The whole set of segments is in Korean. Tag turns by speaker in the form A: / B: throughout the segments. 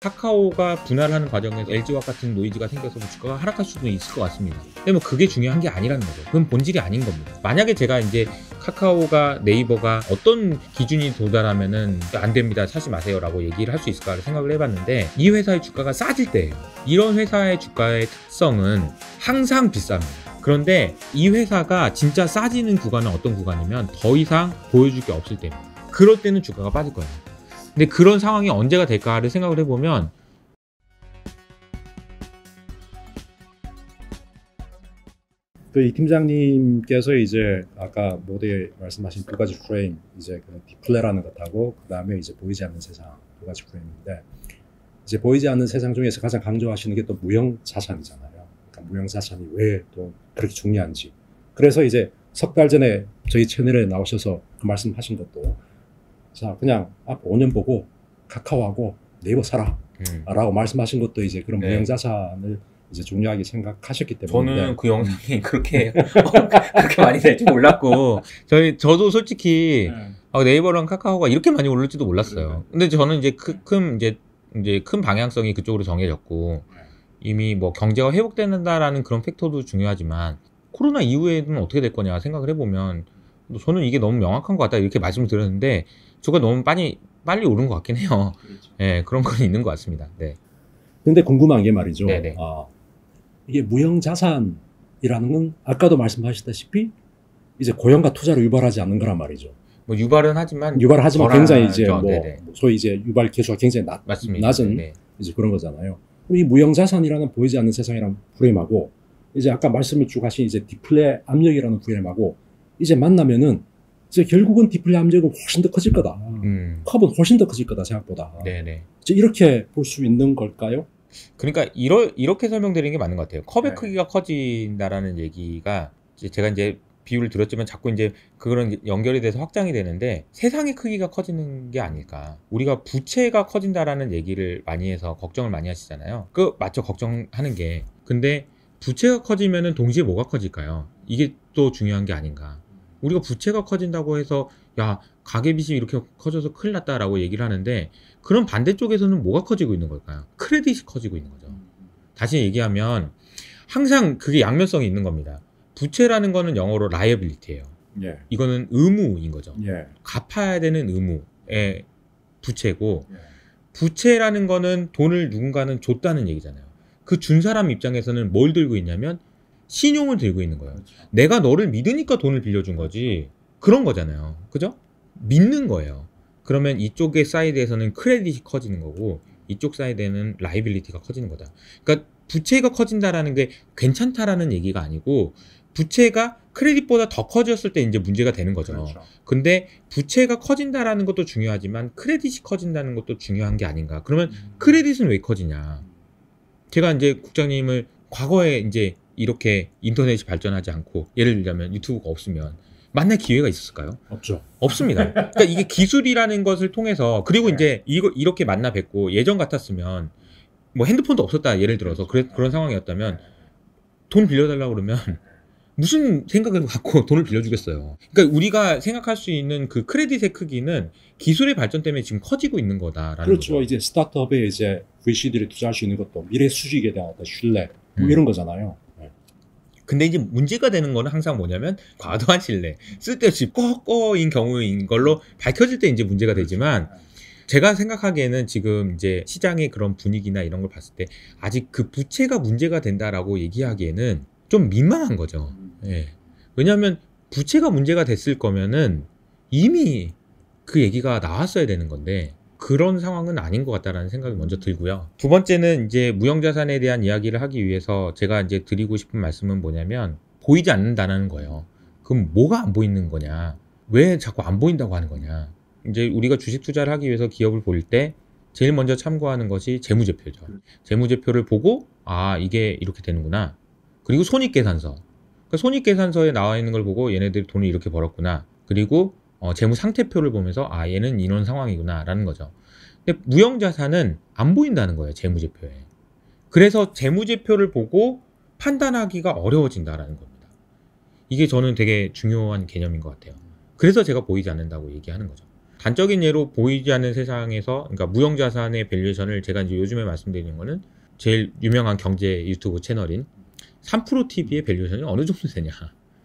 A: 카카오가 분할하는 과정에서 LG와 같은 노이즈가 생겨서 주가가 하락할 수도 있을 것 같습니다. 근데 뭐 그게 중요한 게 아니라는 거죠. 그건 본질이 아닌 겁니다. 만약에 제가 이제 카카오가 네이버가 어떤 기준이 도달하면은 안 됩니다, 사지 마세요 라고 얘기를 할 수 있을까 생각을 해봤는데, 이 회사의 주가가 싸질 때예요. 이런 회사의 주가의 특성은 항상 비쌉니다. 그런데 이 회사가 진짜 싸지는 구간은 어떤 구간이면 더 이상 보여줄 게 없을 때입니다. 그럴 때는 주가가 빠질 거예요. 근데 그런 상황이 언제가 될까를 생각을 해보면,
B: 이 팀장님께서 이제 아까 모두에 말씀하신 두 가지 프레임, 이제 그 디플레라는 것하고 그 다음에 이제 보이지 않는 세상 두 가지 프레임인데, 이제 보이지 않는 세상 중에서 가장 강조하시는 게 또 무형 자산이잖아요. 그러니까 무형 자산이 왜 또 그렇게 중요한지. 그래서 이제 석 달 전에 저희 채널에 나오셔서 그 말씀하신 것도, 자 그냥 앞 5년 보고 카카오하고 네이버 사라 라고 말씀하신 것도 이제 그런 무형 자산을 이제 중요하게 생각하셨기 때문에.
A: 저는 그 영상이 그렇게 많이 될 줄 몰랐고, 저도 솔직히 네이버랑 카카오가 이렇게 많이 오를지도 몰랐어요. 근데 저는 이제 큰 방향성이 그쪽으로 정해졌고, 이미 뭐 경제가 회복된다라는 그런 팩터도 중요하지만, 코로나 이후에는 어떻게 될 거냐 생각을 해보면 저는 이게 너무 명확한 것 같다 이렇게 말씀을 드렸는데, 주가 너무 빨리 오른 것 같긴 해요. 그렇죠. 네, 그런 건 있는 것 같습니다. 네.
B: 근데 궁금한 게 말이죠.
A: 네네.
B: 이게 무형 자산이라는 건 아까도 말씀하셨다시피 이제 고용과 투자를 유발하지 않는 거란 말이죠.
A: 뭐 유발하지만
B: 굉장히 이제 뭐 소위 이제 유발 계수가 굉장히 낮은
A: 네.
B: 이제 그런 거잖아요. 이 무형 자산이라는 보이지 않는 세상이라는 프레임하고, 이제 아까 말씀을 쭉 하신 이제 디플레 압력이라는 프레임하고 이제 만나면은 이제 결국은 디플레 압력은 훨씬 더 커질 거다. 컵은 훨씬 더 커질 거다 생각보다.
A: 네네.
B: 이제 이렇게 볼 수 있는 걸까요?
A: 그러니까 이렇게 설명드리는 게 맞는 것 같아요. 컵의 크기가 커진다라는 얘기가, 제가 이제 비유를 들었지만 자꾸 이제 그런 연결이 돼서 확장이 되는데, 세상의 크기가 커지는 게 아닐까. 우리가 부채가 커진다라는 얘기를 많이 해서 걱정을 많이 하시잖아요. 맞죠, 걱정하는 게. 근데 부채가 커지면은 동시에 뭐가 커질까요? 이게 또 중요한 게 아닌가. 우리가 부채가 커진다고 해서 야 가계빚이 이렇게 커져서 큰일 났다라고 얘기를 하는데, 그럼 반대쪽에서는 뭐가 커지고 있는 걸까요? 크레딧이 커지고 있는 거죠. 다시 얘기하면 항상 그게 양면성이 있는 겁니다. 부채라는 거는 영어로 liability예요.
B: 예.
A: 이거는 의무인 거죠.
B: 예.
A: 갚아야 되는 의무의 부채고, 부채라는 거는 돈을 누군가는 줬다는 얘기잖아요. 그 준 사람 입장에서는 뭘 들고 있냐면 신용을 들고 있는 거예요. 그렇죠. 내가 너를 믿으니까 돈을 빌려준 거지. 그런 거잖아요. 그죠? 믿는 거예요. 그러면 이쪽의 사이드에서는 크레딧이 커지는 거고, 이쪽 사이드에는 라이빌리티가 커지는 거다. 그러니까 부채가 커진다라는 게 괜찮다라는 얘기가 아니고, 부채가 크레딧보다 더 커졌을 때 이제 문제가 되는 거죠. 그렇죠. 근데 부채가 커진다라는 것도 중요하지만 크레딧이 커진다는 것도 중요한 게 아닌가. 그러면 크레딧은 왜 커지냐? 제가 이제 국장님을 과거에 이제 이렇게 인터넷이 발전하지 않고, 예를 들자면 유튜브가 없으면 만날 기회가 있었을까요?
B: 없죠.
A: 없습니다. 그러니까 이게 기술이라는 것을 통해서, 그리고 이제 이렇게 만나 뵙고, 예전 같았으면 뭐 핸드폰도 없었다 예를 들어서 그런 상황이었다면 돈 빌려달라고 그러면 무슨 생각을 갖고 돈을 빌려주겠어요. 그러니까 우리가 생각할 수 있는 그 크레딧의 크기는 기술의 발전 때문에 지금 커지고 있는 거다라는
B: 그렇죠.
A: 거죠.
B: 이제 스타트업에 이제 VC들이 투자할 수 있는 것도 미래 수익에 대한 신뢰 뭐 이런 거잖아요.
A: 근데 이제 문제가 되는 거는 항상 뭐냐면 과도한 신뢰, 쓸데없이 꺼꺼인 경우인 걸로 밝혀질 때 이제 문제가 되지만, 제가 생각하기에는 지금 이제 시장의 그런 분위기나 이런 걸 봤을 때 아직 그 부채가 문제가 된다라고 얘기하기에는 좀 민망한 거죠. 예. 왜냐하면 부채가 문제가 됐을 거면은 이미 그 얘기가 나왔어야 되는 건데, 그런 상황은 아닌 것 같다라는 생각이 먼저 들고요. 두 번째는 이제 무형자산에 대한 이야기를 하기 위해서 제가 이제 드리고 싶은 말씀은 뭐냐면, 보이지 않는다는 거예요. 그럼 뭐가 안 보이는 거냐? 왜 자꾸 안 보인다고 하는 거냐? 이제 우리가 주식 투자를 하기 위해서 기업을 볼 때 제일 먼저 참고하는 것이 재무제표죠. 재무제표를 보고 이게 이렇게 되는구나. 그리고 손익계산서. 그러니까 손익계산서에 나와 있는 걸 보고 얘네들이 돈을 이렇게 벌었구나. 그리고 재무상태표를 보면서 얘는 이런 상황이구나 라는 거죠. 근데 무형자산은 안 보인다는 거예요, 재무제표에. 그래서 재무제표를 보고 판단하기가 어려워진다라는 겁니다. 이게 저는 되게 중요한 개념인 것 같아요. 그래서 제가 보이지 않는다고 얘기하는 거죠. 단적인 예로 보이지 않는 세상에서 그러니까 무형자산의 밸류에이션을 제가 이제 요즘에 말씀드리는 거는 제일 유명한 경제 유튜브 채널인 3프로 TV의 밸류에이션이 어느 정도 되냐.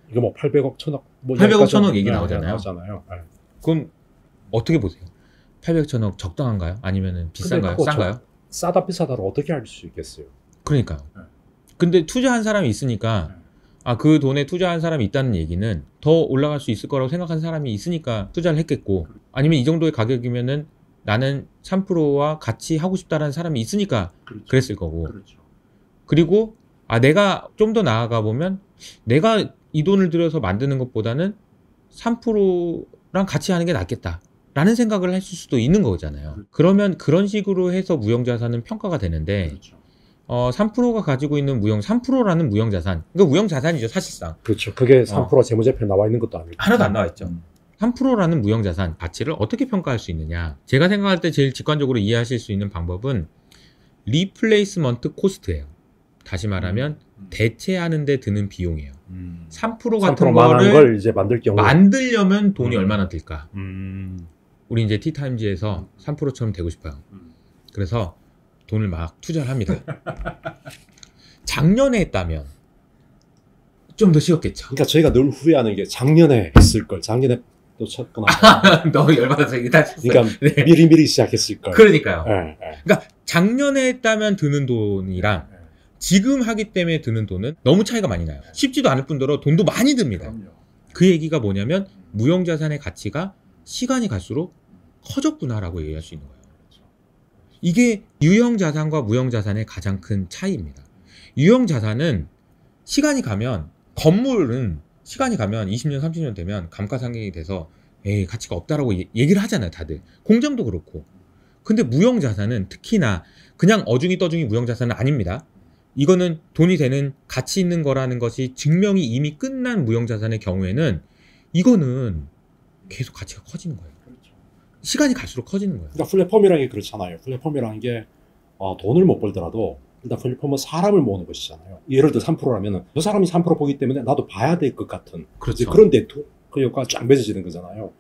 B: 이거 뭐 800억, 1000억, 뭐
A: 800억, 1000억 얘기
B: 네,
A: 나오잖아요.
B: 나오잖아요. 네.
A: 그럼 어떻게 보세요? 800억, 1000억 적당한가요? 아니면 비싼가요?
B: 그거
A: 싼가요?
B: 싸다 비싸다를 어떻게 알 수 있겠어요?
A: 그러니까요.
B: 네.
A: 근데 투자한 사람이 있으니까
B: 네.
A: 아, 그 돈에 투자한 사람이 있다는 얘기는 더 올라갈 수 있을 거라고 생각하는 사람이 있으니까 투자를 했겠고, 아니면 이 정도의 가격이면은 나는 3%와 같이 하고 싶다라는 사람이 있으니까
B: 그렇죠.
A: 그랬을 거고.
B: 그렇죠.
A: 그리고 아, 내가 좀 더 나아가 보면 내가 이 돈을 들여서 만드는 것보다는 3%랑 같이 하는 게 낫겠다 라는 생각을 했을 수도 있는 거잖아요. 그러면 그런 식으로 해서 무형자산은 평가가 되는데,
B: 그렇죠.
A: 3%가 가지고 있는 3%라는 무형자산, 그러니까 무형자산이죠 사실상.
B: 그렇죠. 그게 3% 재무제표에 나와 있는 것도 아니고
A: 하나도 안 나와 있죠. 3%라는 무형자산 가치를 어떻게 평가할 수 있느냐. 제가 생각할 때 제일 직관적으로 이해하실 수 있는 방법은 리플레이스먼트 코스트예요. 다시 말하면 대체하는 데 드는 비용이에요. 3% 같은
B: 3%만한
A: 거를
B: 걸 이제 만들 경우
A: 만들려면 돈이 얼마나 들까?
B: 음.
A: 우리 이제 티타임즈에서 3%처럼 되고 싶어요. 그래서 돈을 막 투자를 합니다. 작년에 했다면 좀 더 쉬웠겠죠.
B: 그러니까 저희가 늘 후회하는 게 작년에 했을 걸, 작년에 또 쳤거나.
A: 너무 열받아서 일단
B: 그러니까
A: 네.
B: 미리미리 시작했을 걸.
A: 그러니까요.
B: 네,
A: 그러니까 작년에 했다면 드는 돈이랑
B: 네.
A: 지금 하기 때문에 드는 돈은 너무 차이가 많이 나요. 쉽지도 않을 뿐더러 돈도 많이 듭니다.
B: 그럼요.
A: 그 얘기가 뭐냐면 무형자산의 가치가 시간이 갈수록 커졌구나라고 얘기할 수 있는 거예요. 이게 유형자산과 무형자산의 가장 큰 차이입니다. 유형자산은 시간이 가면, 건물은 시간이 가면 20년, 30년 되면 감가상각이 돼서 에이, 가치가 없다라고 얘기를 하잖아요, 다들. 공장도 그렇고. 근데 무형자산은 특히나 그냥 어중이 떠중이 무형자산은 아닙니다. 이거는 돈이 되는 가치 있는 거라는 것이 증명이 이미 끝난 무형자산의 경우에는 이거는 계속 가치가 커지는 거예요.
B: 그렇죠.
A: 시간이 갈수록 커지는 거예요.
B: 그러니까 플랫폼이라는 게 그렇잖아요. 플랫폼이라는 게 돈을 못 벌더라도 일단 플랫폼은 사람을 모으는 것이잖아요. 예를 들어 3%라면 저 사람이 3% 보기 때문에 나도 봐야 될 것 같은
A: 그렇죠.
B: 그런 네트워크 효과가 쫙 맺어지는 거잖아요.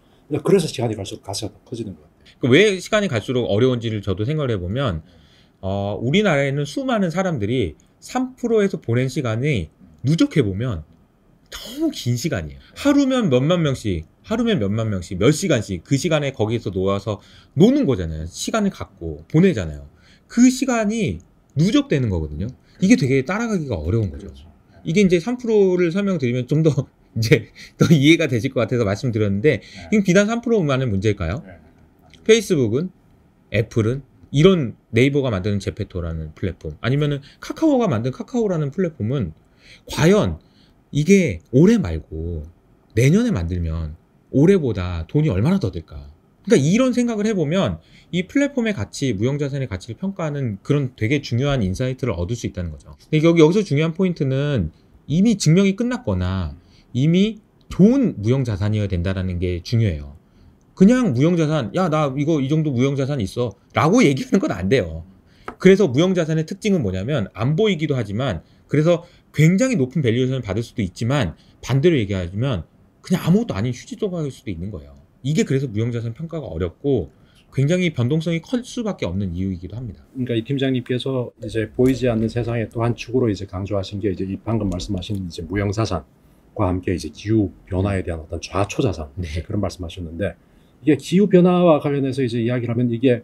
B: 그래서 시간이 갈수록 가치가 더 커지는 거예요.
A: 왜 시간이 갈수록 어려운지를 저도 생각을 해보면 우리나라에는 수많은 사람들이 3%에서 보낸 시간이 누적해보면 너무 긴 시간이에요. 하루면 몇만 명씩, 몇 시간씩 그 시간에 거기서 놓아서 노는 거잖아요. 시간을 갖고 보내잖아요. 그 시간이 누적되는 거거든요. 이게 되게 따라가기가 어려운 거죠. 이게 이제 3%를 설명드리면 좀 더 이제 더 이해가 되실 것 같아서 말씀드렸는데, 이건 비단 3%만의 문제일까요? 페이스북은, 애플은, 이런 네이버가 만드는 제페토라는 플랫폼, 아니면은 카카오가 만든 카카오라는 플랫폼은 과연 이게 올해 말고 내년에 만들면 올해보다 돈이 얼마나 더 들까? 그러니까 이런 생각을 해보면 이 플랫폼의 가치, 무형자산의 가치를 평가하는 그런 되게 중요한 인사이트를 얻을 수 있다는 거죠. 근데 여기서 중요한 포인트는 이미 증명이 끝났거나 이미 좋은 무형자산이어야 된다는 게 중요해요. 그냥 무형자산, 야, 나 이거 이 정도 무형자산 있어 라고 얘기하는 건 안 돼요. 그래서 무형자산의 특징은 뭐냐면 안 보이기도 하지만, 그래서 굉장히 높은 밸류에이션을 받을 수도 있지만 반대로 얘기하면 그냥 아무것도 아닌 휴지 조각일 수도 있는 거예요. 이게 그래서 무형자산 평가가 어렵고 굉장히 변동성이 클 수밖에 없는 이유이기도 합니다.
B: 그러니까 이 팀장님께서 이제 보이지 않는 세상의 또 한 축으로 이제 강조하신 게 이제 이 방금 말씀하신 이제 무형자산과 함께 이제 기후 변화에 대한 어떤 좌초자산,
A: 네.
B: 그런 말씀하셨는데, 이게 기후 변화와 관련해서 이제 이야기를 하면 이게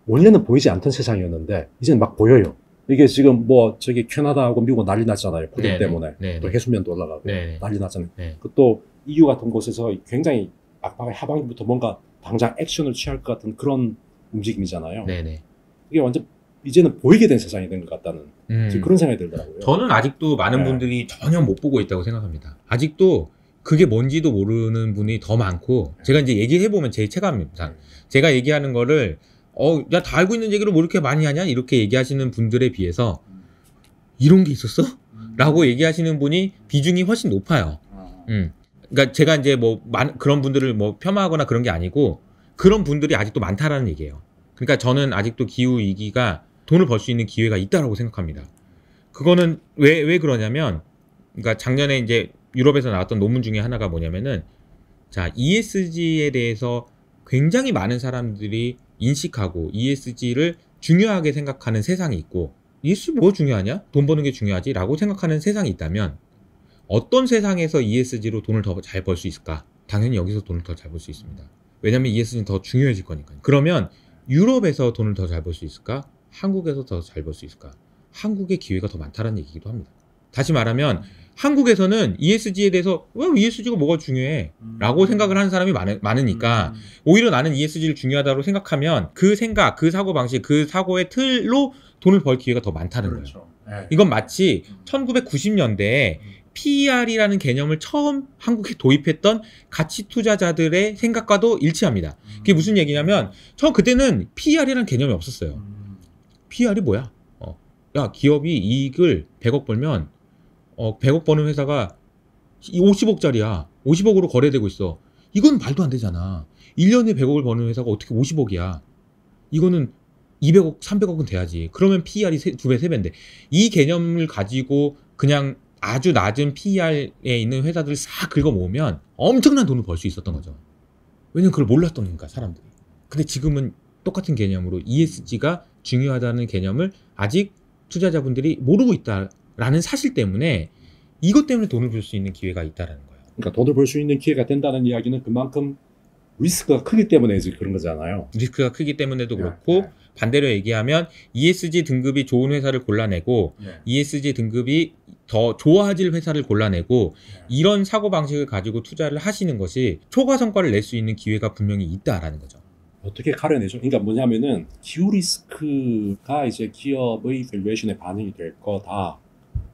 B: 원래는 보이지 않던 세상이었는데 이제는 막 보여요. 이게 지금 뭐 저기 캐나다하고 미국 난리 났잖아요. 불
A: 네네.
B: 때문에.
A: 네네.
B: 또 해수면도 올라가고
A: 네네.
B: 난리 났잖아요.
A: 네.
B: 또 EU 같은 곳에서 굉장히 악박의 하반기부터 뭔가 당장 액션을 취할 것 같은 그런 움직임이잖아요.
A: 네네.
B: 이게 완전 이제는 보이게 된 세상이 된 것 같다는 그런 생각이 들더라고요.
A: 저는 아직도 많은
B: 네.
A: 분들이 전혀 못 보고 있다고 생각합니다. 아직도 그게 뭔지도 모르는 분이 더 많고, 제가 이제 얘기해보면 제 체감입니다. 제가 얘기하는 거를 야, 다 알고 있는 얘기를 뭐 이렇게 많이 하냐? 이렇게 얘기하시는 분들에 비해서 이런 게 있었어? 라고 얘기하시는 분이 비중이 훨씬 높아요. 그러니까 제가 이제 뭐 그런 분들을 뭐 폄하하거나 그런 게 아니고 그런 분들이 아직도 많다라는 얘기예요. 그러니까 저는 아직도 기후 위기가 돈을 벌 수 있는 기회가 있다라고 생각합니다. 그거는 왜 그러냐면, 그러니까 작년에 이제 유럽에서 나왔던 논문 중에 하나가 뭐냐면은, 자, ESG에 대해서 굉장히 많은 사람들이 인식하고 ESG를 중요하게 생각하는 세상이 있고 ESG 뭐가 중요하냐? 돈 버는 게 중요하지? 라고 생각하는 세상이 있다면 어떤 세상에서 ESG로 돈을 더 잘 벌 수 있을까? 당연히 여기서 돈을 더 잘 벌 수 있습니다. 왜냐하면 ESG는 더 중요해질 거니까요. 그러면 유럽에서 돈을 더 잘 벌 수 있을까? 한국에서 더 잘 벌 수 있을까? 한국의 기회가 더 많다는 얘기기도 합니다. 다시 말하면 한국에서는 ESG에 대해서 왜 ESG가 뭐가 중요해? 라고 생각을 하는 사람이 많으니까 오히려 나는 ESG를 중요하다고 생각하면 그 생각, 그 사고방식, 그 사고의 틀로 돈을 벌 기회가 더 많다는
B: 그렇죠.
A: 거예요.
B: 네.
A: 이건 마치 1990년대에 PER이라는 개념을 처음 한국에 도입했던 가치 투자자들의 생각과도 일치합니다. 그게 무슨 얘기냐면 그때는 PER이라는 개념이 없었어요. PER이 뭐야? 야, 기업이 이익을 100억 벌면 100억 버는 회사가 50억짜리야. 50억으로 거래되고 있어. 이건 말도 안 되잖아. 1년에 100억을 버는 회사가 어떻게 50억이야. 이거는 200억, 300억은 돼야지. 그러면 PER이 2배, 3배인데. 이 개념을 가지고 그냥 아주 낮은 PER에 있는 회사들을 싹 긁어 모으면 엄청난 돈을 벌 수 있었던 거죠. 왜냐면 그걸 몰랐던 거니까, 사람들이. 근데 지금은 똑같은 개념으로 ESG가 중요하다는 개념을 아직 투자자분들이 모르고 있다라는 사실 때문에 이것 때문에 돈을 벌 수 있는 기회가 있다라는 거예요.
B: 그러니까 돈을 벌 수 있는 기회가 된다는 이야기는 그만큼 리스크가 크기 때문에 이제 그런 거잖아요.
A: 리스크가 크기 때문에도 그렇고 반대로 얘기하면 ESG 등급이 좋은 회사를 골라내고 ESG 등급이 더 좋아질 회사를 골라내고 이런 사고방식을 가지고 투자를 하시는 것이 초과 성과를 낼 수 있는 기회가 분명히 있다라는 거죠.
B: 어떻게 가려내죠? 그러니까 뭐냐면은 기후 리스크가 이제 기업의 밸류에이션에 반영이 될 거다.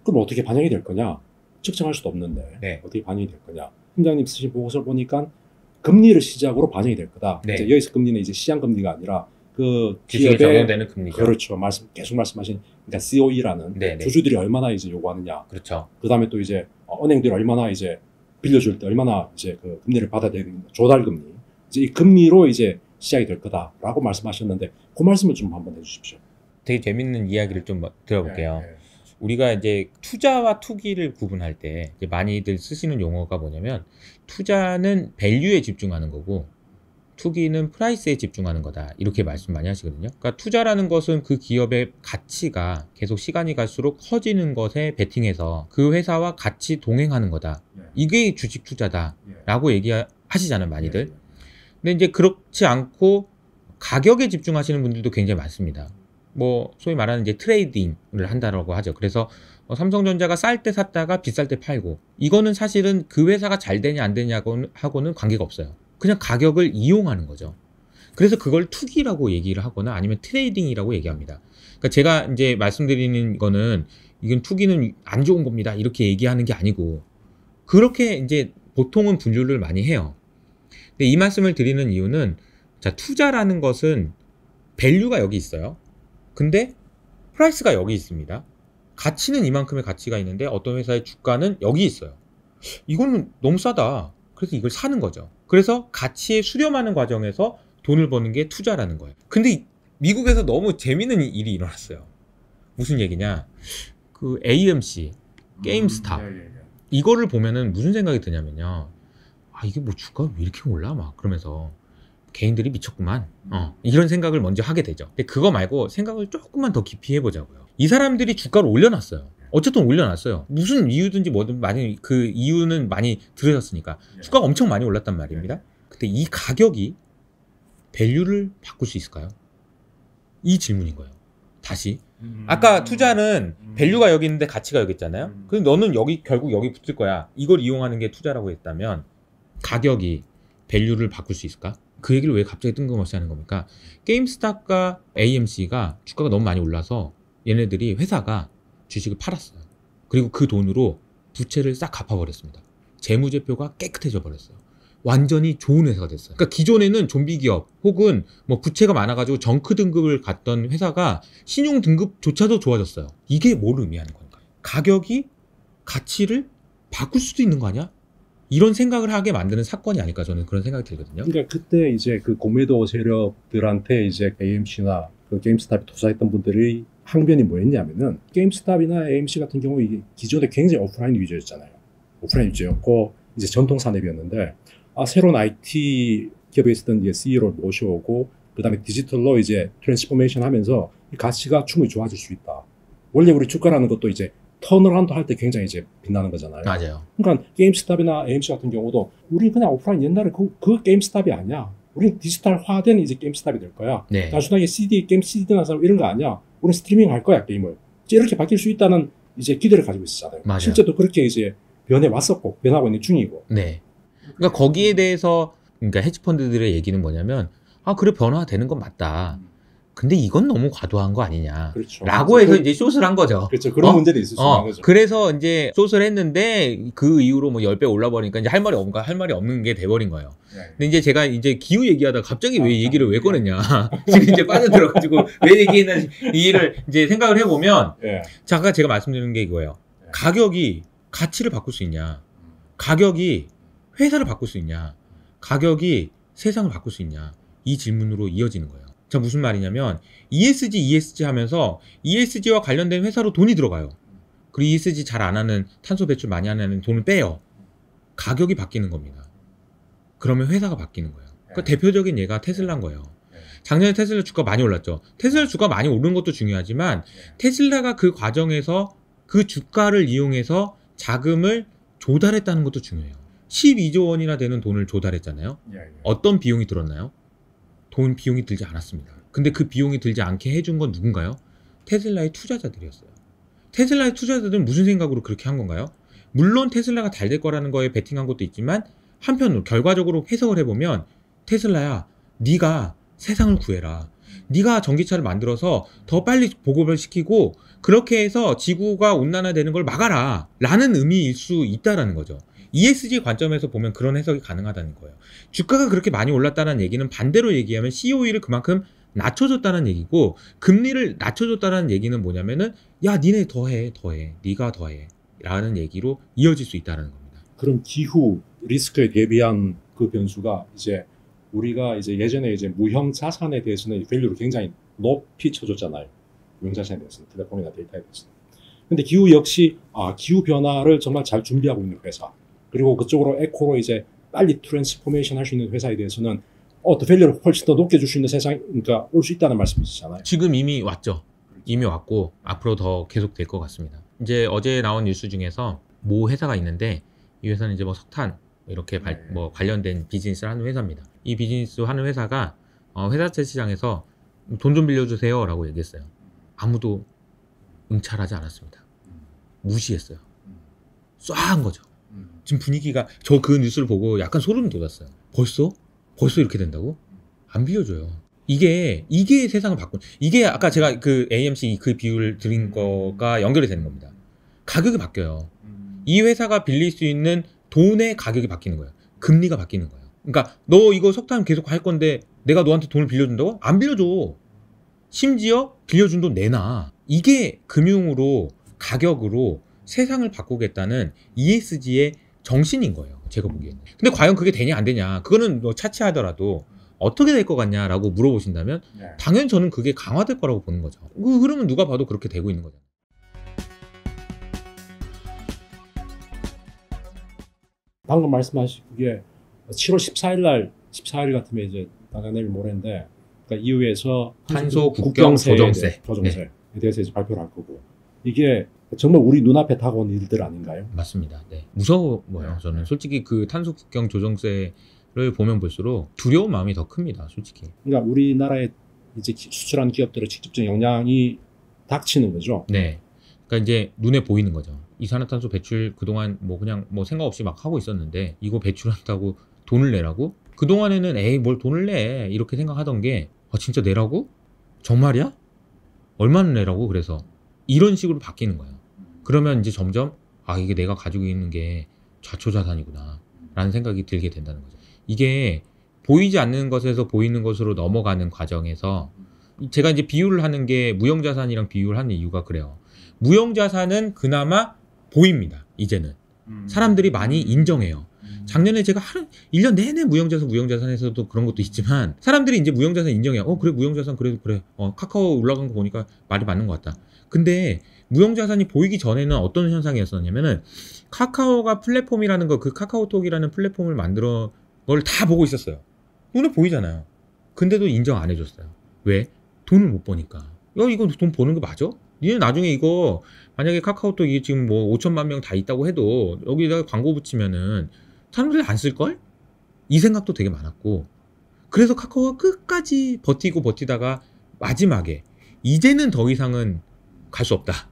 B: 그럼 어떻게 반영이 될 거냐? 측정할 수도 없는데
A: 네.
B: 어떻게 반영이 될 거냐? 팀장님 쓰신 보고서를 보니까 금리를 시작으로 반영이 될 거다.
A: 네.
B: 이제 여기서 금리는 이제 시장 금리가 아니라 그
A: 기업에
B: 기업의
A: 적용되는 금리죠.
B: 그렇죠. 계속 말씀하신 그러니까 COE라는
A: 네, 네.
B: 주주들이 얼마나 이제 요구하느냐.
A: 그렇죠.
B: 그다음에 또 이제 은행들이 얼마나 이제 빌려줄 때 얼마나 이제 그 금리를 받아야 되는 조달 금리. 이제 이 금리로 이제 시작이 될 거다라고 말씀하셨는데 그 말씀을 좀 한번 해주십시오.
A: 되게 재밌는 이야기를 좀 들어볼게요.
B: 네, 네.
A: 우리가 이제 투자와 투기를 구분할 때 이제 많이들 쓰시는 용어가 뭐냐면 투자는 밸류에 집중하는 거고 투기는 프라이스에 집중하는 거다. 이렇게 말씀 많이 하시거든요. 그러니까 투자라는 것은 그 기업의 가치가 계속 시간이 갈수록 커지는 것에 베팅해서 그 회사와 같이 동행하는 거다. 이게 주식 투자다라고 얘기하시잖아요, 많이들. 근데 이제 그렇지 않고 가격에 집중하시는 분들도 굉장히 많습니다. 뭐 소위 말하는 이제 트레이딩을 한다라고 하죠. 그래서 삼성전자가 쌀 때 샀다가 비쌀 때 팔고 이거는 사실은 그 회사가 잘 되냐 안 되냐하고는 관계가 없어요. 그냥 가격을 이용하는 거죠. 그래서 그걸 투기라고 얘기를 하거나 아니면 트레이딩이라고 얘기합니다. 그러니까 제가 이제 말씀드리는 거는 이건 투기는 안 좋은 겁니다. 이렇게 얘기하는 게 아니고 그렇게 이제 보통은 분류를 많이 해요. 근데 이 말씀을 드리는 이유는 자, 투자라는 것은 밸류가 여기 있어요. 근데 프라이스가 여기 있습니다. 가치는 이만큼의 가치가 있는데 어떤 회사의 주가는 여기 있어요. 이거는 너무 싸다. 그래서 이걸 사는 거죠. 그래서 가치에 수렴하는 과정에서 돈을 버는 게 투자라는 거예요. 근데 미국에서 너무 재밌는 일이 일어났어요. 무슨 얘기냐? 그 AMC, 게임스탑 이거를 보면은 무슨 생각이 드냐면요. 아, 이게 뭐 주가가 왜 이렇게 올라? 막 그러면서 개인들이 미쳤구만. 이런 생각을 먼저 하게 되죠. 근데 그거 말고 생각을 조금만 더 깊이 해보자고요. 이 사람들이 주가를 올려놨어요. 어쨌든 올려놨어요. 무슨 이유든지 뭐든 많이 그 이유는 많이 들으셨으니까 주가가 엄청 많이 올랐단 말입니다. 근데 이 가격이 밸류를 바꿀 수 있을까요? 이 질문인 거예요. 다시 아까 투자는 밸류가 여기 있는데 가치가 여기 있잖아요. 그럼 너는 여기 결국 여기 붙을 거야. 이걸 이용하는 게 투자라고 했다면 가격이 밸류를 바꿀 수 있을까? 그 얘기를 왜 갑자기 뜬금없이 하는 겁니까? 게임스탑과 AMC가 주가가 너무 많이 올라서 얘네들이 회사가 주식을 팔았어요. 그리고 그 돈으로 부채를 싹 갚아버렸습니다. 재무제표가 깨끗해져 버렸어요. 완전히 좋은 회사가 됐어요. 그러니까 기존에는 좀비 기업 혹은 뭐 부채가 많아가지고 정크 등급을 갔던 회사가 신용 등급조차도 좋아졌어요. 이게 뭘 의미하는 건가요? 가격이 가치를 바꿀 수도 있는 거 아니야? 이런 생각을 하게 만드는 사건이 아닐까 저는 그런 생각이 들거든요.
B: 그러니까 그때 이제 그 공매도 세력들한테 이제 AMC나 그 게임스탑에 투자했던 분들의 항변이 뭐였냐면은 게임스탑이나 AMC 같은 경우 이게 기존에 굉장히 오프라인 위주였잖아요. 오프라인 위주였고 이제 전통 산업이었는데 새로운 IT 기업에 있었던 이제 CEO를 모셔오고 그다음에 디지털로 이제 트랜스포메이션 하면서 이 가치가 충분히 좋아질 수 있다. 원래 우리 주가라는 것도 이제 턴어라운드 할 때 굉장히 이제 빛나는 거잖아요.
A: 맞아요.
B: 그러니까 게임스탑이나 AMC 같은 경우도 우리 그냥 오프라인 옛날에 그 게임스탑이 아니야. 우린 디지털화된 이제 게임스탑이 될 거야.
A: 네.
B: 단순하게 게임 CD 나서 이런 거 아니야. 우린 스트리밍 할 거야 게임을. 이제 이렇게 바뀔 수 있다는 이제 기대를 가지고 있었잖아요.
A: 맞아요.
B: 실제도 그렇게 이제 변해 왔었고 변하고 있는 중이고.
A: 네. 그러니까 거기에 대해서 그러니까 헤지펀드들의 얘기는 뭐냐면 아 그래 변화되는 건 맞다. 근데 이건 너무 과도한 거 아니냐.
B: 그렇죠.
A: 라고 해서 이제 숏을 한 거죠.
B: 그렇죠. 그런 문제도 있을 수 있는 거죠.
A: 그래서 이제 숏을 했는데 그 이후로 뭐 10배 올라버리니까 이제 할 말이 없는 게 돼버린 거예요.
B: 네.
A: 근데 이제 제가 이제 기후 얘기하다가 갑자기 왜 얘기를 왜 꺼냈냐. 지금 이제 빠져들어가지고 왜 얘기했나 이해를 이제 생각을 해보면
B: 예.
A: 자, 아까 제가 말씀드리는 게 이거예요. 가격이 가치를 바꿀 수 있냐. 가격이 회사를 바꿀 수 있냐. 가격이 세상을 바꿀 수 있냐. 이 질문으로 이어지는 거예요. 자, 무슨 말이냐면 ESG 하면서 ESG와 관련된 회사로 돈이 들어가요. 그리고 ESG 잘 안 하는 탄소 배출 많이 하는 돈을 빼요. 가격이 바뀌는 겁니다. 그러면 회사가 바뀌는 거예요. 그 대표적인 예가 테슬라인 거예요. 작년에 테슬라 주가 많이 올랐죠. 테슬라 주가 많이 오른 것도 중요하지만 테슬라가 그 과정에서 그 주가를 이용해서 자금을 조달했다는 것도 중요해요. 12조 원이나 되는 돈을 조달했잖아요. 어떤 비용이 들었나요? 비용이 들지 않았습니다. 근데 그 비용이 들지 않게 해준 건 누군가요? 테슬라의 투자자들이었어요. 테슬라의 투자자들은 무슨 생각으로 그렇게 한 건가요? 물론 테슬라가 잘 될 거라는 거에 베팅한 것도 있지만 한편으로 결과적으로 해석을 해보면 테슬라야 네가 세상을 구해라. 네가 전기차를 만들어서 더 빨리 보급을 시키고 그렇게 해서 지구가 온난화되는 걸 막아라 라는 의미일 수 있다라는 거죠. ESG 관점에서 보면 그런 해석이 가능하다는 거예요. 주가가 그렇게 많이 올랐다는 얘기는 반대로 얘기하면 COE를 그만큼 낮춰줬다는 얘기고 금리를 낮춰줬다는 얘기는 뭐냐면은 야 니네 더해 네가 더해 라는 얘기로 이어질 수 있다는 겁니다.
B: 그럼 기후 리스크에 대비한 그 변수가 이제 우리가 이제 예전에 이제 무형 자산에 대해서는 밸류를 굉장히 높이 쳐줬잖아요. 무형 자산에 대해서는 tele폰이나 데이터에 대해서는. 근데 기후 역시 기후 변화를 정말 잘 준비하고 있는 회사. 그리고 그쪽으로 에코로 이제 빨리 트랜스포메이션 할 수 있는 회사에 대해서는 더 밸류를 훨씬 더 높게 줄 수 있는 세상이 그러니까 올 수 있다는 말씀이시잖아요.
A: 지금 이미 왔죠. 이미 왔고 앞으로 더 계속 될 것 같습니다. 이제 어제 나온 뉴스 중에서 모 회사가 있는데 이 회사는 이제 뭐 석탄 이렇게 뭐 관련된 비즈니스를 하는 회사입니다. 이 비즈니스 하는 회사가 회사채 시장에서 돈 좀 빌려주세요 라고 얘기했어요. 아무도 응찰하지 않았습니다. 무시했어요. 쏴한 거죠. 지금 분위기가 저 그 뉴스를 보고 약간 소름 돋았어요. 벌써 이렇게 된다고? 안 빌려줘요. 이게 세상을 바꾼 이게 아까 제가 그 AMC 그 비율을 드린 거가 연결이 되는 겁니다. 가격이 바뀌어요. 이 회사가 빌릴 수 있는 돈의 가격이 바뀌는 거예요. 금리가 바뀌는 거예요. 그러니까 너 이거 석탄 계속 할 건데 내가 너한테 돈을 빌려준다고? 안 빌려줘. 심지어 빌려준 돈 내놔. 이게 금융으로 가격으로 세상을 바꾸겠다는 ESG의 정신인 거예요. 제가 보기에는. 근데 과연 그게 되냐 안 되냐 그거는 뭐 차치하더라도 어떻게 될 것 같냐라고 물어보신다면 당연히 저는 그게 강화될 거라고 보는 거죠. 그 흐름은 누가 봐도 그렇게 되고 있는 거죠.
B: 방금 말씀하신 그게 7월 14일 같으면 이제 당장 내일 모레인데 그러니까 EU에서
A: 탄소 국경 조정세에
B: 대해서 이제 발표를 할 거고 이게 정말 우리 눈앞에 다가온 일들 아닌가요?
A: 맞습니다. 네. 무서워요. 저는 솔직히 그 탄소 국경 조정세를 보면 볼수록 두려운 마음이 더 큽니다. 솔직히.
B: 그러니까 우리나라에 이제 수출하는 기업들의 직접적인 영향이 닥치는 거죠.
A: 네. 그러니까 이제 눈에 보이는 거죠. 이산화탄소 배출 그동안 뭐 그냥 뭐 생각 없이 막 하고 있었는데 이거 배출한다고 돈을 내라고? 그동안에는 에이 뭘 돈을 내 이렇게 생각하던 게 진짜 내라고? 정말이야? 얼마나 내라고? 그래서 이런 식으로 바뀌는 거예요. 그러면 이제 점점 이게 내가 가지고 있는 게 좌초자산이구나 라는 생각이 들게 된다는 거죠. 이게 보이지 않는 것에서 보이는 것으로 넘어가는 과정에서 제가 이제 비유를 하는 게 무형자산이랑 비유를 하는 이유가 그래요. 무형자산은 그나마 보입니다. 이제는 사람들이 많이 인정해요. 작년에 제가 1년 내내 무형자산에서도 그런 것도 있지만 사람들이 이제 무형자산 인정해요. 그래 무형자산 그래도 그래. 카카오 올라간 거 보니까 말이 맞는 것 같다. 근데 무형자산이 보이기 전에는 어떤 현상이었었냐면은 카카오가 플랫폼이라는 거 그 카카오톡이라는 플랫폼을 만들어 걸 다 보고 있었어요. 눈에 보이잖아요. 근데도 인정 안 해줬어요. 왜? 돈을 못 버니까. 야, 이거 돈 버는 거 맞아? 니는 나중에 이거 만약에 카카오톡 이게 지금 뭐 5천만 명 다 있다고 해도 여기다가 광고 붙이면은 사람들이 안 쓸걸? 이 생각도 되게 많았고, 그래서 카카오가 끝까지 버티고 버티다가 마지막에 이제는 더 이상은 갈 수 없다.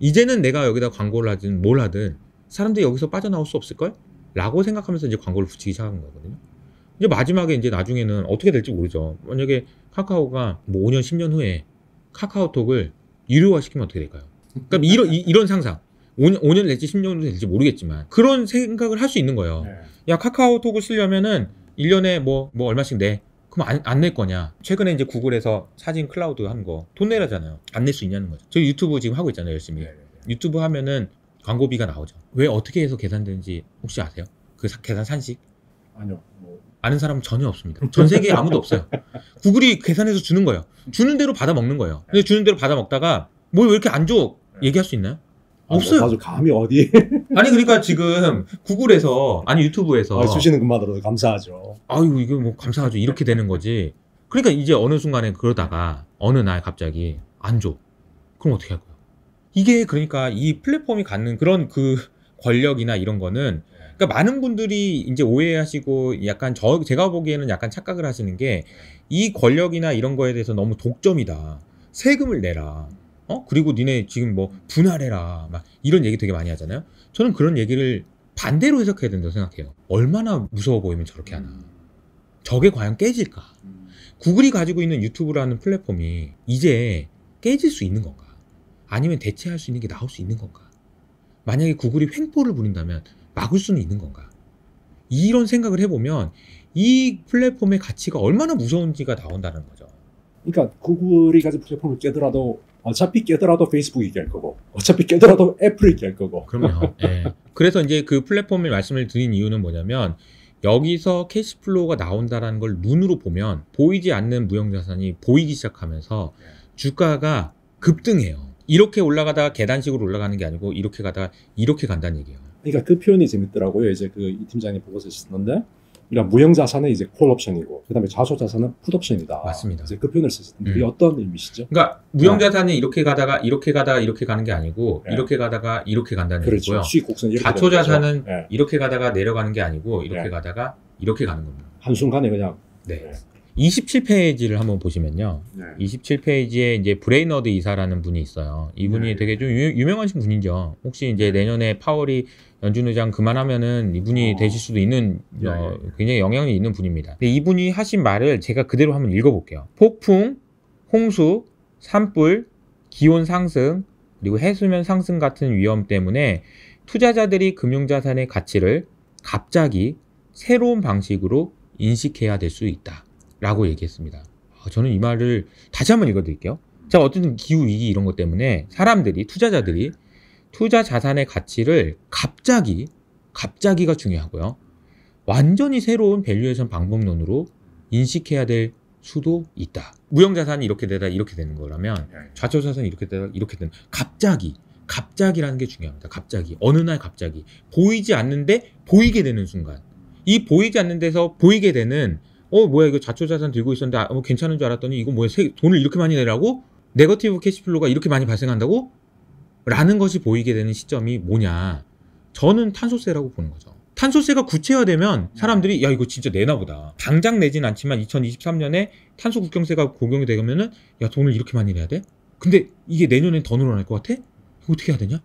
A: 이제는 내가 여기다 광고를 하든 뭘 하든 사람들이 여기서 빠져나올 수 없을걸? 라고 생각하면서 이제 광고를 붙이기 시작한 거거든요. 이제 마지막에 이제 나중에는 어떻게 될지 모르죠. 만약에 카카오가 뭐 5년, 10년 후에 카카오톡을 유료화 시키면 어떻게 될까요? 그러니까 이런 상상. 5년 될지 10년 될지 모르겠지만 그런 생각을 할 수 있는 거예요.
B: 네.
A: 야, 카카오톡을 쓰려면은 1년에 뭐 얼마씩 내. 그럼 안 낼 거냐? 최근에 이제 구글에서 사진 클라우드 하는 거 돈 내라잖아요. 안 낼 수 있냐는 거죠. 저희 유튜브 지금 하고 있잖아요, 열심히.
B: 네.
A: 유튜브 하면은 광고비가 나오죠. 왜 어떻게 해서 계산되는지 혹시 아세요? 그 계산 산식?
B: 아니요. 뭐
A: 아는 사람은 전혀 없습니다. 전 세계에 아무도 없어요. 구글이 계산해서 주는 거예요. 주는 대로 받아 먹는 거예요. 근데 주는 대로 받아 먹다가 뭐 왜 이렇게 안 줘? 얘기할 수 있나요? 없어요.
B: 아주 감이 어디?
A: 아니 그러니까 지금 구글에서 아니 유튜브에서
B: 주시는 것만으로도 감사하죠.
A: 아유 이거 뭐 감사하죠. 이렇게 되는 거지. 그러니까 이제 어느 순간에 그러다가 어느 날 갑자기 안 줘. 그럼 어떻게 할 거야? 이게 그러니까 이 플랫폼이 갖는 그런 그 권력이나 이런 거는, 그러니까 많은 분들이 이제 오해하시고 약간 제가 보기에는 약간 착각을 하시는 게 이 권력이나 이런 거에 대해서 너무 독점이다. 세금을 내라. 그리고 니네 지금 뭐 분할해라. 막 이런 얘기 되게 많이 하잖아요. 저는 그런 얘기를 반대로 해석해야 된다고 생각해요. 얼마나 무서워 보이면 저렇게 하나. 저게 과연 깨질까? 구글이 가지고 있는 유튜브라는 플랫폼이 이제 깨질 수 있는 건가? 아니면 대체할 수 있는 게 나올 수 있는 건가? 만약에 구글이 횡포를 부린다면 막을 수는 있는 건가? 이런 생각을 해보면 이 플랫폼의 가치가 얼마나 무서운지가 나온다는 거죠.
B: 그러니까 구글이 가진 플랫폼을 깨더라도 어차피 깨더라도 페이스북이 깰 거고 어차피 깨더라도 애플이 깰 거고.
A: 그럼요. 예. 그래서 이제 그 플랫폼을 말씀을 드린 이유는 뭐냐면 여기서 캐시플로우가 나온다라는 걸 눈으로 보면 보이지 않는 무형자산이 보이기 시작하면서 주가가 급등해요. 이렇게 올라가다가 계단식으로 올라가는 게 아니고 이렇게 가다가 이렇게 간다는 얘기예요.
B: 그러니까 그 표현이 재밌더라고요. 이제 그 이 팀장님 보고서 쓰는데, 그러니까 무형자산은 이제 콜옵션이고 그다음에 좌초자산은 풋옵션이다.
A: 맞습니다.
B: 이제 그 표현을 쓰시는데 그게 어떤 의미시죠?
A: 그러니까 무형자산이 이렇게 가다가 이렇게 가다가 이렇게 가는 게 아니고
B: 네.
A: 이렇게 가다가 이렇게 간다는
B: 그렇죠.
A: 얘기고요.
B: 수익 곡선 이렇게
A: 좌초자산은
B: 네.
A: 이렇게 가다가 내려가는 게 아니고 이렇게
B: 네.
A: 가다가 이렇게 가는 겁니다.
B: 한순간에 그냥
A: 네. 27페이지를 한번 보시면요.
B: 네.
A: 27페이지에 이제 브레이너드 이사라는 분이 있어요. 이분이
B: 네.
A: 되게 좀 유명하신 분이죠. 혹시 이제 내년에 파월이 연준 의장 그만하면은 이분이 되실 수도 있는 굉장히 영향이 있는 분입니다. 근데 이분이 하신 말을 제가 그대로 한번 읽어볼게요. 폭풍, 홍수, 산불, 기온 상승, 그리고 해수면 상승 같은 위험 때문에 투자자들이 금융자산의 가치를 갑자기 새로운 방식으로 인식해야 될 수 있다 라고 얘기했습니다. 저는 이 말을 다시 한번 읽어드릴게요. 자, 어쨌든 기후위기 이런 것 때문에 사람들이, 투자자들이 투자 자산의 가치를 갑자기가 중요하고요. 완전히 새로운 밸류에이션 방법론으로 인식해야 될 수도 있다. 무형자산이 이렇게 되다 이렇게 되는 거라면 좌초자산이 이렇게 되다 이렇게 되는, 갑자기라는 게 중요합니다. 갑자기, 어느 날 갑자기 보이지 않는데 보이게 되는 순간, 이 보이지 않는 데서 보이게 되는 뭐야 이거 좌초자산 들고 있었는데 괜찮은 줄 알았더니 이거 뭐야 돈을 이렇게 많이 내라고? 네거티브 캐시플로우가 이렇게 많이 발생한다고? 라는 것이 보이게 되는 시점이 뭐냐? 저는 탄소세라고 보는 거죠. 탄소세가 구체화되면 사람들이 야 이거 진짜 내나 보다. 당장 내진 않지만 2023년에 탄소 국경세가 적용이 되면은 야 돈을 이렇게 많이 내야 돼? 근데 이게 내년엔 더 늘어날 것 같아? 이거 어떻게 해야 되냐?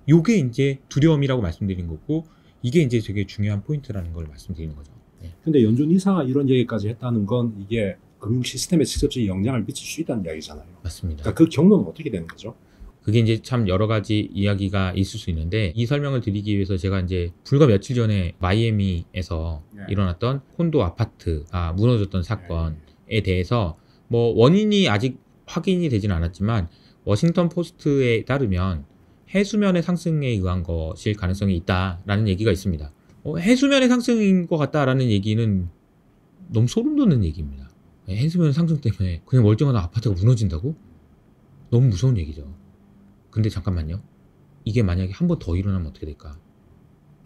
A: 요게 이제 두려움이라고 말씀드린 거고, 이게 이제 되게 중요한 포인트라는 걸 말씀드리는 거죠. 네.
B: 근데 연준 이사가 이런 얘기까지 했다는 건 이게 금융 시스템에 직접적인 영향을 미칠 수 있다는 이야기잖아요.
A: 맞습니다.
B: 그러니까 그 경로는 어떻게 되는 거죠?
A: 그게 이제 참 여러 가지 이야기가 있을 수 있는데, 이 설명을 드리기 위해서 제가 이제 불과 며칠 전에 마이애미에서 일어났던 콘도 아파트가 무너졌던 사건에 대해서 뭐 원인이 아직 확인이 되진 않았지만 워싱턴 포스트에 따르면 해수면의 상승에 의한 것일 가능성이 있다라는 얘기가 있습니다. 해수면의 상승인 것 같다라는 얘기는 너무 소름 돋는 얘기입니다. 해수면 상승 때문에 그냥 멀쩡한 아파트가 무너진다고? 너무 무서운 얘기죠. 근데 잠깐만요. 이게 만약에 한 번 더 일어나면 어떻게 될까?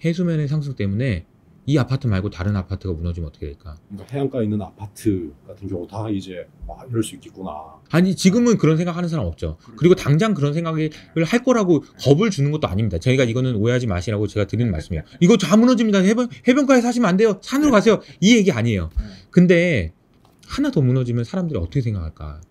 A: 해수면의 상승 때문에 이 아파트 말고 다른 아파트가 무너지면 어떻게 될까?
B: 그러니까 해안가에 있는 아파트 같은 경우 다 이제 이럴 수 있겠구나.
A: 아니 지금은 그런 생각하는 사람 없죠. 그리고 당장 그런 생각을 할 거라고 겁을 주는 것도 아닙니다. 저희가 이거는 오해하지 마시라고 제가 드리는 말씀이에요. 이거 다 무너집니다. 해변가에 사시면 안 돼요. 산으로 가세요. 이 얘기 아니에요. 근데 하나 더 무너지면 사람들이 어떻게 생각할까?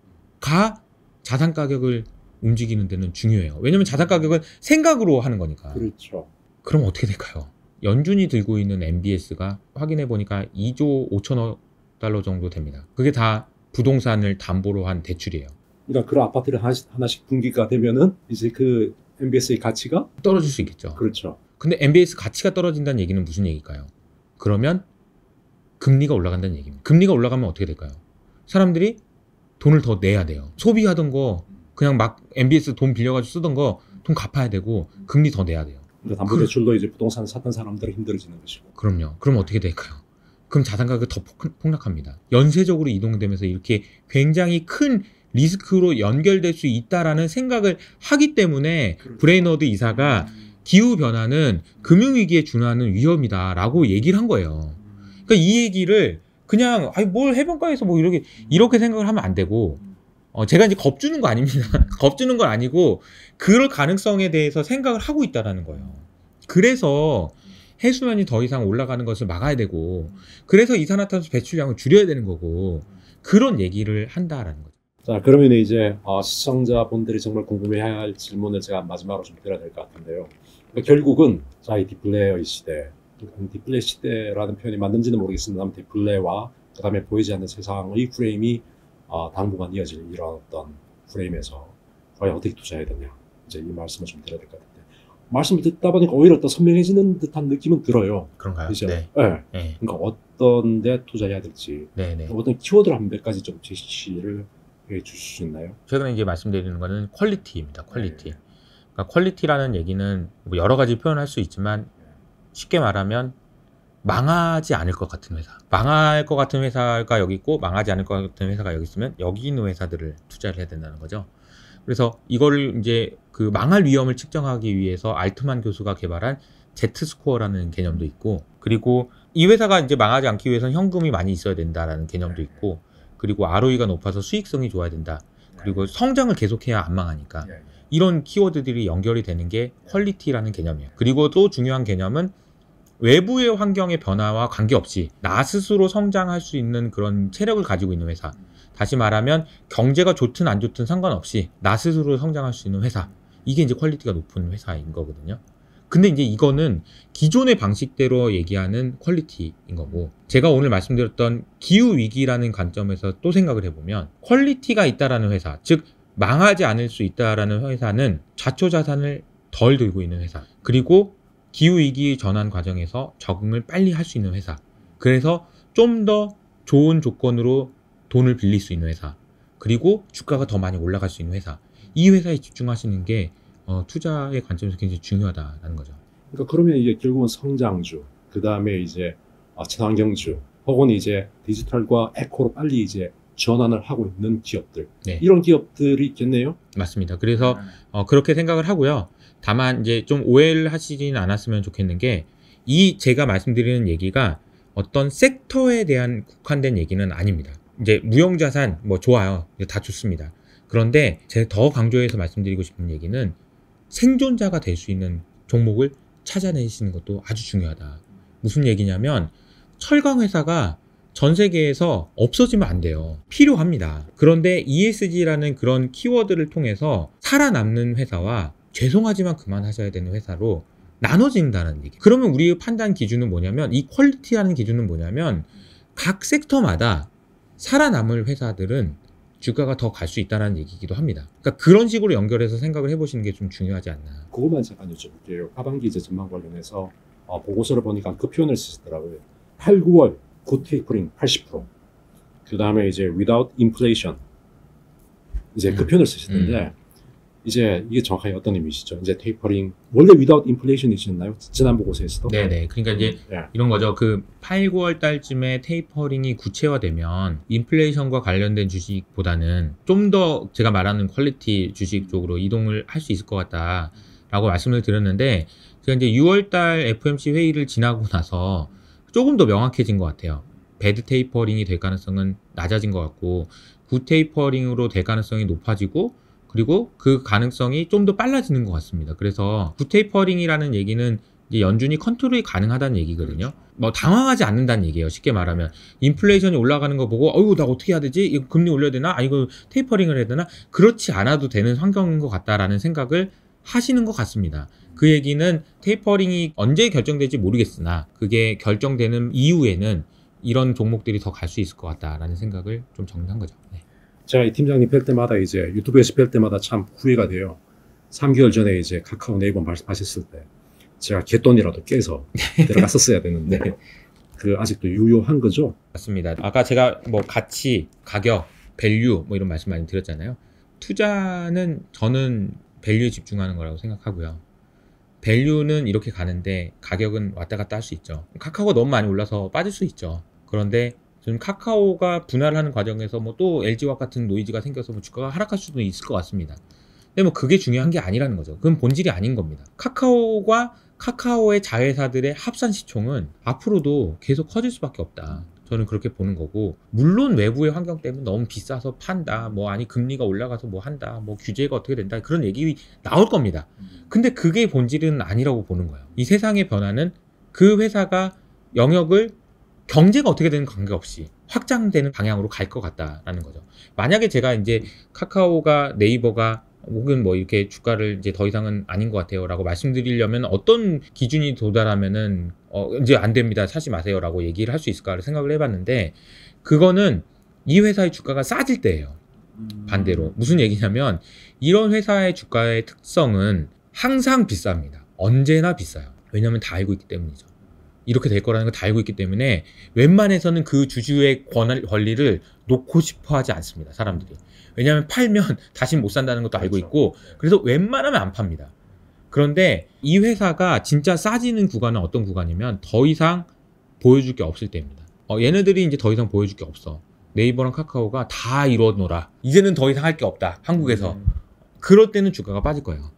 A: 자산 가격을 움직이는 데는 중요해요. 왜냐면 자산 가격은 생각으로 하는 거니까.
B: 그렇죠.
A: 그럼 어떻게 될까요? 연준이 들고 있는 MBS가 확인해 보니까 2조 5천억 달러 정도 됩니다. 그게 다 부동산을 담보로 한 대출이에요.
B: 그러니까 그런 아파트를 하나씩 분기가 되면은 이제 그 MBS의 가치가
A: 떨어질 수 있겠죠.
B: 그렇죠.
A: 근데 MBS 가치가 떨어진다는 얘기는 무슨 얘기일까요? 그러면 금리가 올라간다는 얘기입니다. 금리가 올라가면 어떻게 될까요? 사람들이 돈을 더 내야 돼요. 소비하던 거 그냥 막 MBS 돈 빌려가지고 쓰던 거 돈 갚아야 되고 금리 더 내야 돼요.
B: 그러니까 담보대출로 이제 부동산 샀던 사람들은 힘들어지는 것이고.
A: 그럼요. 그럼 어떻게 될까요? 그럼 자산 가격이 더 폭락합니다. 연쇄적으로 이동되면서 이렇게 굉장히 큰 리스크로 연결될 수 있다라는 생각을 하기 때문에 브레이너드 이사가 기후변화는 금융위기에 준하는 위험이다라고 얘기를 한 거예요. 그러니까 이 얘기를 그냥 뭘 해변가에서 뭐 이렇게 생각을 하면 안 되고 제가 이제 겁주는 거 아닙니다. 겁주는 건 아니고 그럴 가능성에 대해서 생각을 하고 있다라는 거예요. 그래서 해수면이 더 이상 올라가는 것을 막아야 되고 그래서 이산화탄소 배출량을 줄여야 되는 거고 그런 얘기를 한다라는 거죠.
B: 자, 그러면 이제 시청자분들이 정말 궁금해해야 할 질문을 제가 마지막으로 좀 드려야 될 것 같은데요. 그러니까 결국은 자, 이 디플레의 시대, 디플레 시대라는 표현이 맞는지는 모르겠습니다만 디플레와 그 다음에 보이지 않는 세상의 프레임이 당분간 이어질 이런 어떤 프레임에서 과연 어떻게 투자해야 되냐 이제 이 말씀을 좀 드려야 될 것 같은데 말씀을 듣다 보니까 오히려 더 선명해지는 듯한 느낌은 들어요.
A: 그런가요?
B: 그죠?
A: 네.
B: 네. 그러니까 어떤 데 투자해야 될지 어떤 키워드를 한 몇 가지 좀 제시를 해 주실 수 있나요?
A: 최근에 이제 말씀드리는 거는 퀄리티입니다. 퀄리티. 그러니까 퀄리티라는 얘기는 뭐 여러 가지 표현할 수 있지만 쉽게 말하면 망하지 않을 것 같은 회사. 망할 것 같은 회사가 여기 있고 망하지 않을 것 같은 회사가 여기 있으면 여기 있는 회사들을 투자를 해야 된다는 거죠. 그래서 이거를 이제 그 망할 위험을 측정하기 위해서 알트만 교수가 개발한 Z스코어라는 개념도 있고 그리고 이 회사가 이제 망하지 않기 위해서는 현금이 많이 있어야 된다라는 개념도 있고 그리고 ROE가 높아서 수익성이 좋아야 된다. 그리고 성장을 계속해야 안 망하니까 이런 키워드들이 연결이 되는 게 퀄리티라는 개념이에요. 그리고 또 중요한 개념은 외부의 환경의 변화와 관계없이 나 스스로 성장할 수 있는 그런 체력을 가지고 있는 회사. 다시 말하면 경제가 좋든 안 좋든 상관없이 나 스스로 성장할 수 있는 회사. 이게 이제 퀄리티가 높은 회사인 거거든요. 근데 이제 이거는 기존의 방식대로 얘기하는 퀄리티인 거고 제가 오늘 말씀드렸던 기후위기라는 관점에서 또 생각을 해보면 퀄리티가 있다라는 회사, 즉 망하지 않을 수 있다라는 회사는 자초자산을 덜 들고 있는 회사 그리고 기후위기 전환 과정에서 적응을 빨리 할 수 있는 회사 그래서 좀 더 좋은 조건으로 돈을 빌릴 수 있는 회사 그리고 주가가 더 많이 올라갈 수 있는 회사 이 회사에 집중하시는 게 투자의 관점에서 굉장히 중요하다는 거죠.
B: 그러니까 그러면 이게 결국은 성장주, 그 다음에 이제 친환경주, 혹은 이제 디지털과 에코로 빨리 이제 전환을 하고 있는 기업들 이런 기업들이 있겠네요.
A: 맞습니다. 그래서 그렇게 생각을 하고요. 다만 이제 좀 오해를 하시지는 않았으면 좋겠는 게 이 제가 말씀드리는 얘기가 어떤 섹터에 대한 국한된 얘기는 아닙니다. 이제 무형자산 뭐 좋아요. 다 좋습니다. 그런데 제가 더 강조해서 말씀드리고 싶은 얘기는 생존자가 될 수 있는 종목을 찾아내시는 것도 아주 중요하다. 무슨 얘기냐면 철강 회사가 전 세계에서 없어지면 안 돼요. 필요합니다. 그런데 ESG라는 그런 키워드를 통해서 살아남는 회사와 죄송하지만 그만하셔야 되는 회사로 나눠진다는 얘기. 그러면 우리의 판단 기준은 뭐냐면 이 퀄리티라는 기준은 뭐냐면 각 섹터마다 살아남을 회사들은 주가가 더 갈 수 있다는 얘기이기도 합니다. 그러니까 그런 식으로 연결해서 생각을 해보시는 게 좀 중요하지 않나.
B: 그것만 잠깐 여쭤볼게요. 하반기 이제 전망 관련해서 보고서를 보니까 그 표현을 쓰시더라고요. 8, 9월 굿 테이퍼링 80%. 그 다음에 이제 without inflation. 이제 그 표현을 쓰시던데 이제 이게 정확하게 어떤 의미시죠? 이제 테이퍼링 원래 without inflation이셨나요? 지난 보고서에서도?
A: 네네. 그러니까 이제 이런 거죠. 그 8, 9월 달쯤에 테이퍼링이 구체화되면 인플레이션과 관련된 주식보다는 좀 더 제가 말하는 퀄리티 주식 쪽으로 이동을 할 수 있을 것 같다라고 말씀을 드렸는데 제가 이제 6월 달 FOMC 회의를 지나고 나서 조금 더 명확해진 것 같아요. 배드 테이퍼링이 될 가능성은 낮아진 것 같고 굿 테이퍼링으로 될 가능성이 높아지고 그리고 그 가능성이 좀 더 빨라지는 것 같습니다. 그래서 굿 테이퍼링이라는 얘기는 이제 연준이 컨트롤이 가능하다는 얘기거든요. 뭐 당황하지 않는다는 얘기예요. 쉽게 말하면 인플레이션이 올라가는 거 보고 어이구 나 어떻게 해야 되지? 이거 금리 올려야 되나? 아 이거 테이퍼링을 해야 되나? 그렇지 않아도 되는 환경인 것 같다라는 생각을 하시는 것 같습니다. 그 얘기는 테이퍼링이 언제 결정될지 모르겠으나 그게 결정되는 이후에는 이런 종목들이 더 갈 수 있을 것 같다라는 생각을 좀 정리한 거죠. 네.
B: 제가 이 팀장님 뵐 때마다 이제 유튜브에서 뵐 때마다 참 후회가 돼요. 3개월 전에 이제 카카오 네이버 말씀하셨을 때 제가 갯돈이라도 깨서 들어갔었어야 되는데 그 아직도 유효한 거죠?
A: 맞습니다. 아까 제가 뭐 가치, 가격, 밸류 뭐 이런 말씀 많이 드렸잖아요. 투자는 저는 밸류에 집중하는 거라고 생각하고요. 밸류는 이렇게 가는데 가격은 왔다 갔다 할 수 있죠. 카카오가 너무 많이 올라서 빠질 수 있죠. 그런데 지금 카카오가 분할을 하는 과정에서 뭐 또 LG와 같은 노이즈가 생겨서 뭐 주가가 하락할 수도 있을 것 같습니다. 근데 뭐 그게 중요한 게 아니라는 거죠. 그건 본질이 아닌 겁니다. 카카오와 카카오의 자회사들의 합산 시총은 앞으로도 계속 커질 수밖에 없다. 저는 그렇게 보는 거고, 물론 외부의 환경 때문에 너무 비싸서 판다, 뭐 아니 금리가 올라가서 뭐 한다, 뭐 규제가 어떻게 된다, 그런 얘기 나올 겁니다. 근데 그게 본질은 아니라고 보는 거예요. 이 세상의 변화는 그 회사가 영역을 경제가 어떻게 되는 관계없이 확장되는 방향으로 갈 것 같다라는 거죠. 만약에 제가 이제 카카오가 네이버가 혹은 뭐 이렇게 주가를 이제 더 이상은 아닌 것 같아요 라고 말씀드리려면 어떤 기준이 도달하면은 이제 안 됩니다 사지 마세요 라고 얘기를 할 수 있을까를 생각을 해봤는데, 그거는 이 회사의 주가가 싸질 때예요. 반대로 무슨 얘기냐면 이런 회사의 주가의 특성은 항상 비쌉니다. 언제나 비싸요. 왜냐하면 다 알고 있기 때문이죠. 이렇게 될 거라는 걸 다 알고 있기 때문에 웬만해서는 그 주주의 권리를 놓고 싶어 하지 않습니다, 사람들이. 왜냐하면 팔면 다시 못 산다는 것도 알고 있고, 그래서 웬만하면 안 팝니다. 그런데 이 회사가 진짜 싸지는 구간은 어떤 구간이면 더 이상 보여줄 게 없을 때입니다. 얘네들이 이제 더 이상 보여줄 게 없어. 네이버랑 카카오가 다 이뤄놓으라. 이제는 더 이상 할 게 없다, 한국에서. 그럴 때는 주가가 빠질 거예요.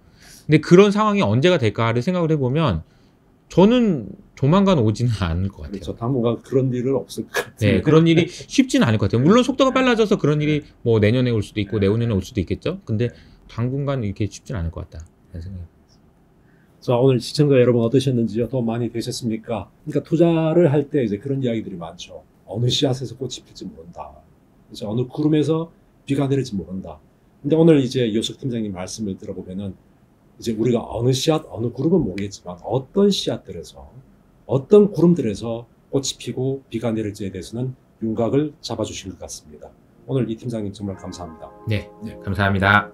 A: 근데 그런 상황이 언제가 될까를 생각을 해보면 저는 조만간 오지는 않을 것 같아요.
B: 그렇죠. 당분간 그런 일은 없을 것 같아요.
A: 네, 그런 일이 쉽지는 않을 것 같아요. 물론 속도가 빨라져서 그런 일이 뭐 내년에 올 수도 있고 내후년에 올 수도 있겠죠. 근데 당분간 이렇게 쉽지는 않을 것 같다. 생각이.
B: 자, 오늘 시청자 여러분 어떠셨는지요? 도움 많이 되셨습니까? 그러니까 투자를 할 때 이제 그런 이야기들이 많죠. 어느 씨앗에서 꽃이 필지 모른다. 그래서 어느 구름에서 비가 내릴지 모른다. 근데 오늘 이제 이호석 팀장님 말씀을 들어보면은 이제 우리가 어느 씨앗, 어느 구름은 모르겠지만 어떤 씨앗들에서 어떤 구름들에서 꽃이 피고 비가 내릴지에 대해서는 윤곽을 잡아주신 것 같습니다. 오늘 이 팀장님 정말 감사합니다.
A: 네, 감사합니다.